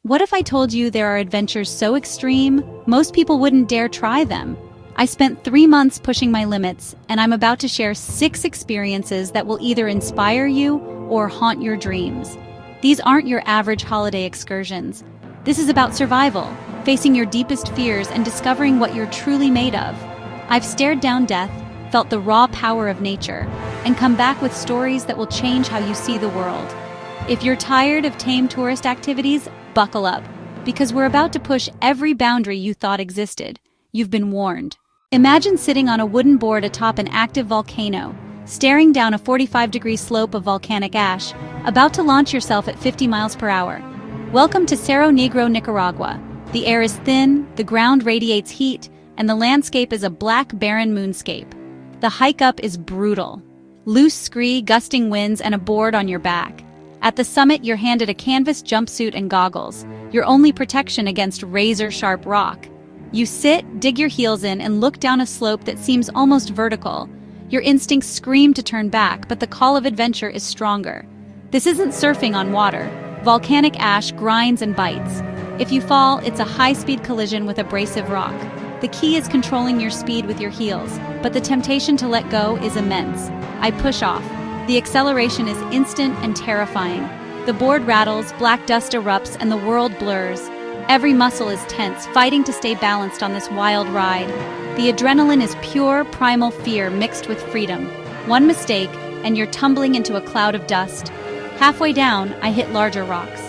What if I told you there are adventures so extreme, most people wouldn't dare try them? I spent 3 months pushing my limits, and I'm about to share 6 experiences that will either inspire you or haunt your dreams. These aren't your average holiday excursions. This is about survival, facing your deepest fears and discovering what you're truly made of. I've stared down death, felt the raw power of nature, and come back with stories that will change how you see the world. If you're tired of tame tourist activities, buckle up, because we're about to push every boundary you thought existed. You've been warned. Imagine sitting on a wooden board atop an active volcano, staring down a 45-degree slope of volcanic ash, about to launch yourself at 50 miles per hour. Welcome to Cerro Negro, Nicaragua. The air is thin, the ground radiates heat, and the landscape is a black, barren moonscape. The hike up is brutal. Loose scree, gusting winds, and a board on your back. At the summit, you're handed a canvas jumpsuit and goggles, your only protection against razor-sharp rock. You sit, dig your heels in, and look down a slope that seems almost vertical. Your instincts scream to turn back, but the call of adventure is stronger. This isn't surfing on water. Volcanic ash grinds and bites. If you fall, it's a high-speed collision with abrasive rock. The key is controlling your speed with your heels, but the temptation to let go is immense. I push off. The acceleration is instant and terrifying. The board rattles, black dust erupts, and the world blurs. Every muscle is tense, fighting to stay balanced on this wild ride. The adrenaline is pure, primal fear mixed with freedom. One mistake, and you're tumbling into a cloud of dust. Halfway down, I hit larger rocks.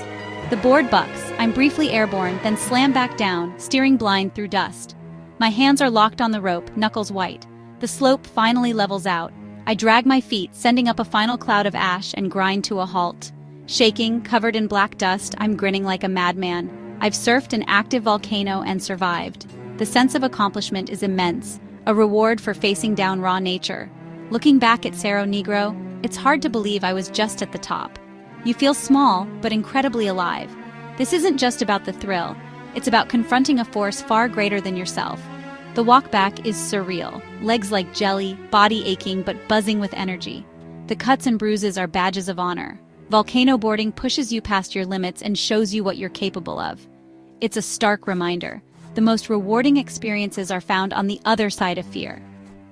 The board bucks, I'm briefly airborne, then slam back down, steering blind through dust. My hands are locked on the rope, knuckles white. The slope finally levels out. I drag my feet, sending up a final cloud of ash, and grind to a halt. Shaking, covered in black dust, I'm grinning like a madman. I've surfed an active volcano and survived. The sense of accomplishment is immense, a reward for facing down raw nature. Looking back at Cerro Negro, it's hard to believe I was just at the top. You feel small, but incredibly alive. This isn't just about the thrill. It's about confronting a force far greater than yourself. The walk back is surreal, legs like jelly, body aching but buzzing with energy. The cuts and bruises are badges of honor. Volcano boarding pushes you past your limits and shows you what you're capable of. It's a stark reminder. The most rewarding experiences are found on the other side of fear.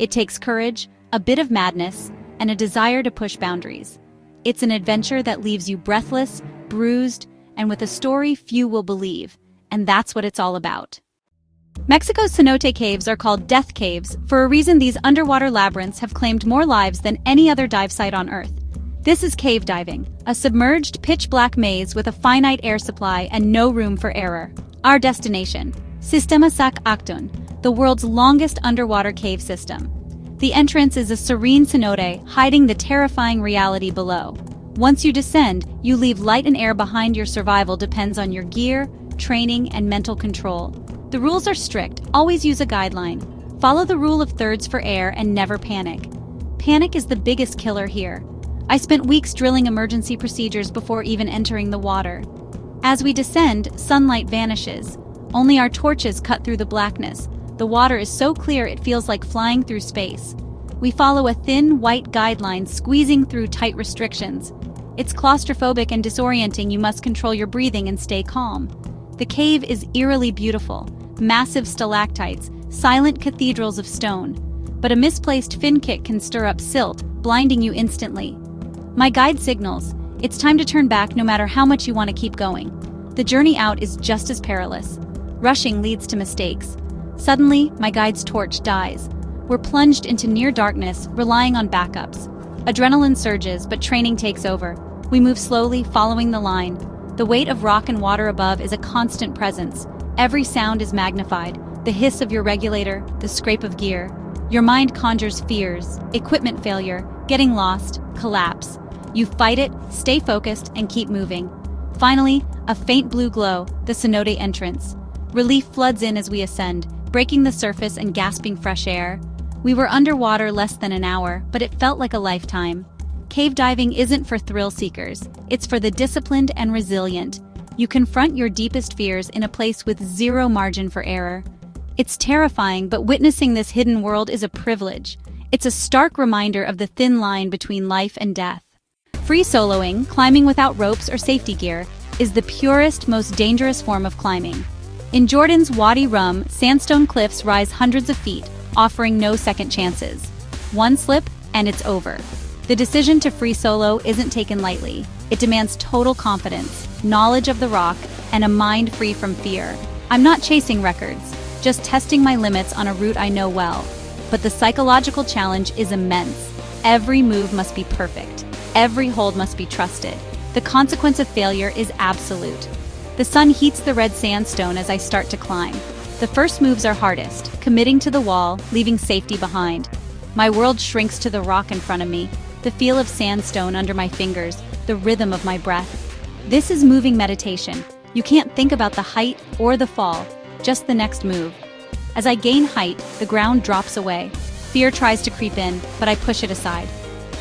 It takes courage, a bit of madness, and a desire to push boundaries. It's an adventure that leaves you breathless, bruised, and with a story few will believe. And that's what it's all about. Mexico's cenote caves are called death caves. For a reason, these underwater labyrinths have claimed more lives than any other dive site on Earth. This is cave diving, a submerged, pitch-black maze with a finite air supply and no room for error. Our destination, Sistema Sac Acton, the world's longest underwater cave system. The entrance is a serene cenote hiding the terrifying reality below. Once you descend, you leave light and air behind. Your survival depends on your gear, training, and mental control. The rules are strict. Always use a guideline. Follow the rule of thirds for air and never panic. Panic is the biggest killer here. I spent weeks drilling emergency procedures before even entering the water. As we descend, sunlight vanishes. Only our torches cut through the blackness. The water is so clear it feels like flying through space. We follow a thin, white guideline, squeezing through tight restrictions. It's claustrophobic and disorienting. You must control your breathing and stay calm. The cave is eerily beautiful. Massive stalactites, silent cathedrals of stone. But a misplaced fin kick can stir up silt, blinding you instantly. My guide signals. It's time to turn back no matter how much you want to keep going. The journey out is just as perilous. Rushing leads to mistakes. Suddenly, my guide's torch dies. We're plunged into near darkness, relying on backups. Adrenaline surges, but training takes over. We move slowly, following the line. The weight of rock and water above is a constant presence. Every sound is magnified. The hiss of your regulator, the scrape of gear. Your mind conjures fears, equipment failure, getting lost, collapse. You fight it, stay focused, and keep moving. Finally, a faint blue glow, the cenote entrance. Relief floods in as we ascend, breaking the surface and gasping fresh air. We were underwater less than an hour, but it felt like a lifetime. Cave diving isn't for thrill seekers. It's for the disciplined and resilient. You confront your deepest fears in a place with zero margin for error. It's terrifying, but witnessing this hidden world is a privilege. It's a stark reminder of the thin line between life and death. Free soloing, climbing without ropes or safety gear, is the purest, most dangerous form of climbing. In Jordan's Wadi Rum, sandstone cliffs rise hundreds of feet, offering no second chances. One slip, and it's over. The decision to free solo isn't taken lightly. It demands total confidence, knowledge of the rock, and a mind free from fear. I'm not chasing records, just testing my limits on a route I know well. But the psychological challenge is immense. Every move must be perfect. Every hold must be trusted. The consequence of failure is absolute. The sun heats the red sandstone as I start to climb. The first moves are hardest, committing to the wall, leaving safety behind. My world shrinks to the rock in front of me, the feel of sandstone under my fingers, the rhythm of my breath. This is moving meditation. You can't think about the height or the fall, just the next move. As I gain height, the ground drops away. Fear tries to creep in, but I push it aside.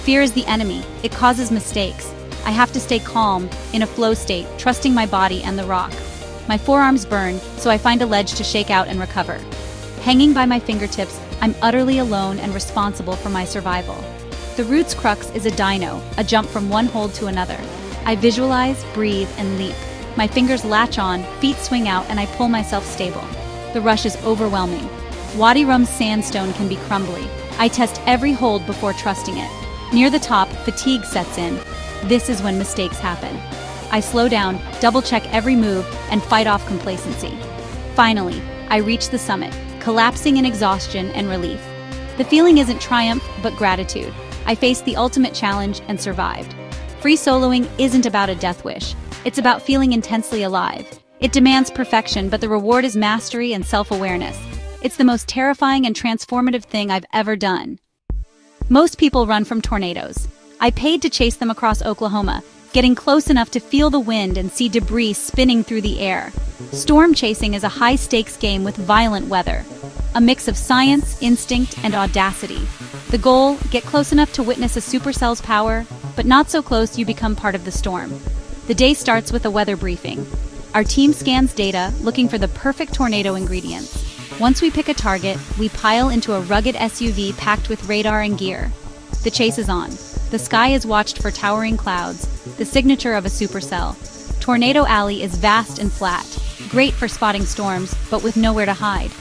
Fear is the enemy. It causes mistakes. I have to stay calm, in a flow state, trusting my body and the rock. My forearms burn, so I find a ledge to shake out and recover. Hanging by my fingertips, I'm utterly alone and responsible for my survival. The route's crux is a dyno, a jump from one hold to another. I visualize, breathe, and leap. My fingers latch on, feet swing out, and I pull myself stable. The rush is overwhelming. Wadi Rum's sandstone can be crumbly. I test every hold before trusting it. Near the top, fatigue sets in. This is when mistakes happen. I slow down, double-check every move, and fight off complacency. Finally, I reach the summit, collapsing in exhaustion and relief. The feeling isn't triumph, but gratitude. I faced the ultimate challenge and survived. Free soloing isn't about a death wish. It's about feeling intensely alive. It demands perfection, but the reward is mastery and self-awareness. It's the most terrifying and transformative thing I've ever done. Most people run from tornadoes. I paid to chase them across Oklahoma, getting close enough to feel the wind and see debris spinning through the air. Storm chasing is a high-stakes game with violent weather. A mix of science, instinct, and audacity. The goal, get close enough to witness a supercell's power, but not so close you become part of the storm. The day starts with a weather briefing. Our team scans data, looking for the perfect tornado ingredients. Once we pick a target, we pile into a rugged SUV packed with radar and gear. The chase is on. The sky is watched for towering clouds, the signature of a supercell. Tornado Alley is vast and flat, great for spotting storms, but with nowhere to hide.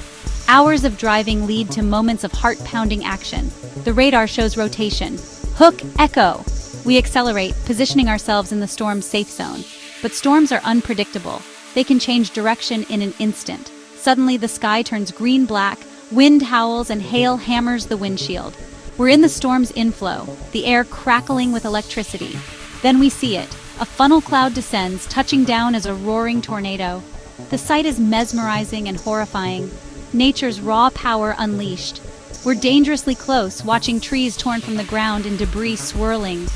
Hours of driving lead to moments of heart-pounding action. The radar shows rotation. Hook, echo. We accelerate, positioning ourselves in the storm's safe zone. But storms are unpredictable. They can change direction in an instant. Suddenly, the sky turns green-black, wind howls, and hail hammers the windshield. We're in the storm's inflow, the air crackling with electricity. Then we see it. A funnel cloud descends, touching down as a roaring tornado. The sight is mesmerizing and horrifying. Nature's raw power unleashed. We're dangerously close, watching trees torn from the ground and debris swirling.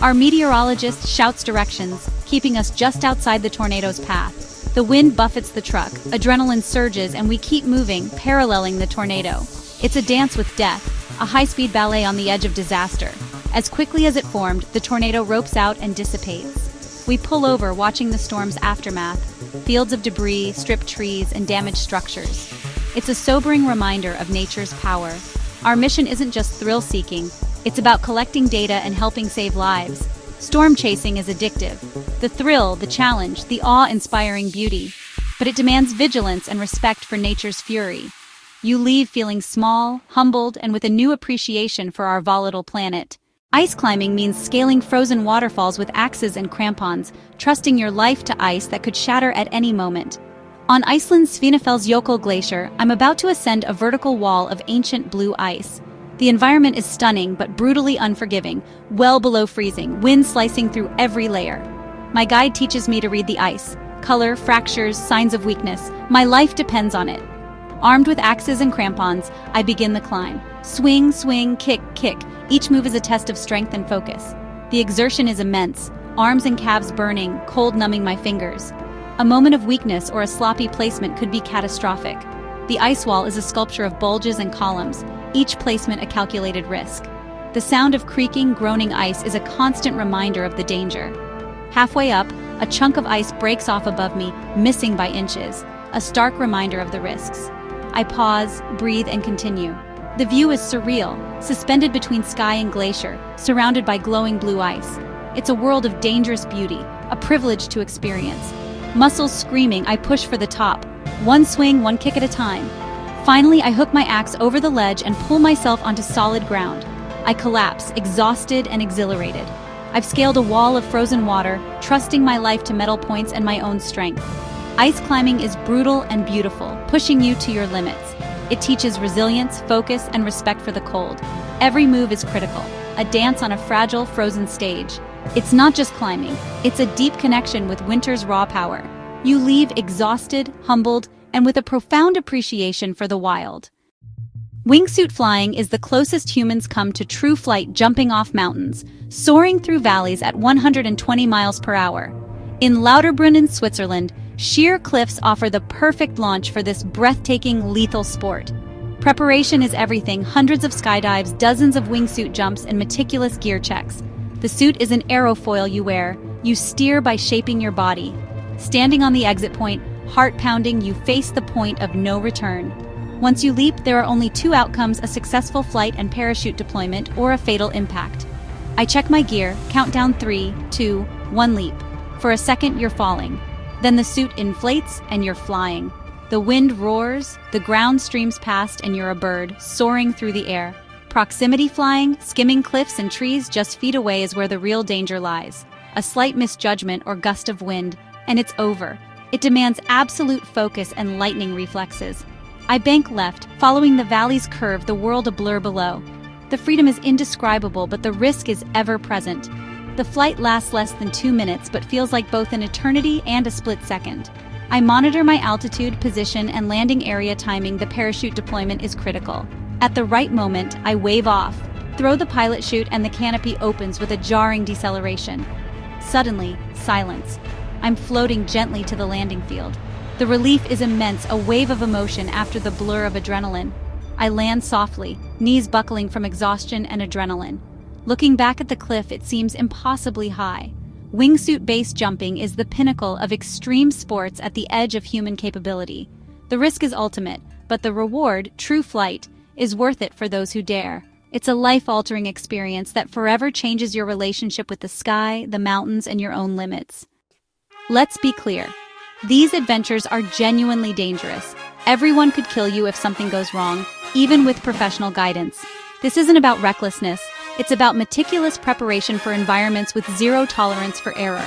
Our meteorologist shouts directions, keeping us just outside the tornado's path. The wind buffets the truck, adrenaline surges, and we keep moving, paralleling the tornado. It's a dance with death, a high-speed ballet on the edge of disaster. As quickly as it formed, the tornado ropes out and dissipates. We pull over, watching the storm's aftermath, fields of debris, stripped trees, and damaged structures. It's a sobering reminder of nature's power. Our mission isn't just thrill-seeking, it's about collecting data and helping save lives. Storm chasing is addictive. The thrill, the challenge, the awe-inspiring beauty. But it demands vigilance and respect for nature's fury. You leave feeling small, humbled, and with a new appreciation for our volatile planet. Ice climbing means scaling frozen waterfalls with axes and crampons, trusting your life to ice that could shatter at any moment. On Iceland's Svinafellsjökull Glacier, I'm about to ascend a vertical wall of ancient blue ice. The environment is stunning but brutally unforgiving, well below freezing, wind slicing through every layer. My guide teaches me to read the ice. Color, fractures, signs of weakness. My life depends on it. Armed with axes and crampons, I begin the climb. Swing, swing, kick, kick. Each move is a test of strength and focus. The exertion is immense, arms and calves burning, cold numbing my fingers. A moment of weakness or a sloppy placement could be catastrophic. The ice wall is a sculpture of bulges and columns, each placement a calculated risk. The sound of creaking, groaning ice is a constant reminder of the danger. Halfway up, a chunk of ice breaks off above me, missing by inches, a stark reminder of the risks. I pause, breathe, and continue. The view is surreal, suspended between sky and glacier, surrounded by glowing blue ice. It's a world of dangerous beauty, a privilege to experience. Muscles screaming, I push for the top. One swing, one kick at a time. Finally, I hook my axe over the ledge and pull myself onto solid ground. I collapse, exhausted and exhilarated. I've scaled a wall of frozen water, trusting my life to metal points and my own strength. Ice climbing is brutal and beautiful, pushing you to your limits. It teaches resilience, focus, and respect for the cold. Every move is critical, a dance on a fragile, frozen stage. It's not just climbing, it's a deep connection with winter's raw power. You leave exhausted, humbled, and with a profound appreciation for the wild. Wingsuit flying is the closest humans come to true flight, jumping off mountains, soaring through valleys at 120 miles per hour. In Lauterbrunnen in Switzerland, sheer cliffs offer the perfect launch for this breathtaking, lethal sport. Preparation is everything: hundreds of skydives, dozens of wingsuit jumps, and meticulous gear checks. The suit is an aerofoil you wear. You steer by shaping your body. Standing on the exit point, heart pounding, you face the point of no return. Once you leap, there are only two outcomes: a successful flight and parachute deployment, or a fatal impact. I check my gear, count down 3, 2, 1 leap. For a second, you're falling. Then the suit inflates and you're flying. The wind roars, the ground streams past, and you're a bird, soaring through the air. Proximity flying, skimming cliffs and trees just feet away, is where the real danger lies. A slight misjudgment or gust of wind, and it's over. It demands absolute focus and lightning reflexes. I bank left, following the valley's curve, the world a blur below. The freedom is indescribable, but the risk is ever present. The flight lasts less than 2 minutes, but feels like both an eternity and a split second. I monitor my altitude, position, and landing area timing. The parachute deployment is critical. At the right moment, I wave off, throw the pilot chute, and the canopy opens with a jarring deceleration. Suddenly, silence. I'm floating gently to the landing field. The relief is immense, a wave of emotion after the blur of adrenaline. I land softly, knees buckling from exhaustion and adrenaline. Looking back at the cliff, it seems impossibly high. Wingsuit base jumping is the pinnacle of extreme sports at the edge of human capability. The risk is ultimate, but the reward, true flight, is worth it for those who dare. It's a life-altering experience that forever changes your relationship with the sky, the mountains, and your own limits. Let's be clear. These adventures are genuinely dangerous. Everyone could kill you if something goes wrong, even with professional guidance. This isn't about recklessness. It's about meticulous preparation for environments with zero tolerance for error.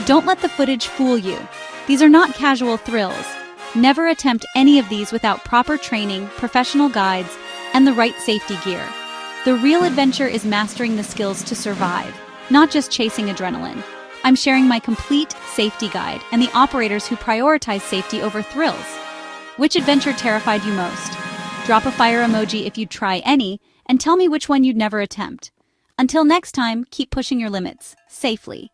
Don't let the footage fool you. These are not casual thrills. Never attempt any of these without proper training, professional guides, and the right safety gear. The real adventure is mastering the skills to survive, not just chasing adrenaline. I'm sharing my complete safety guide and the operators who prioritize safety over thrills. Which adventure terrified you most? Drop a fire emoji if you'd try any, and tell me which one you'd never attempt. Until next time, keep pushing your limits, safely.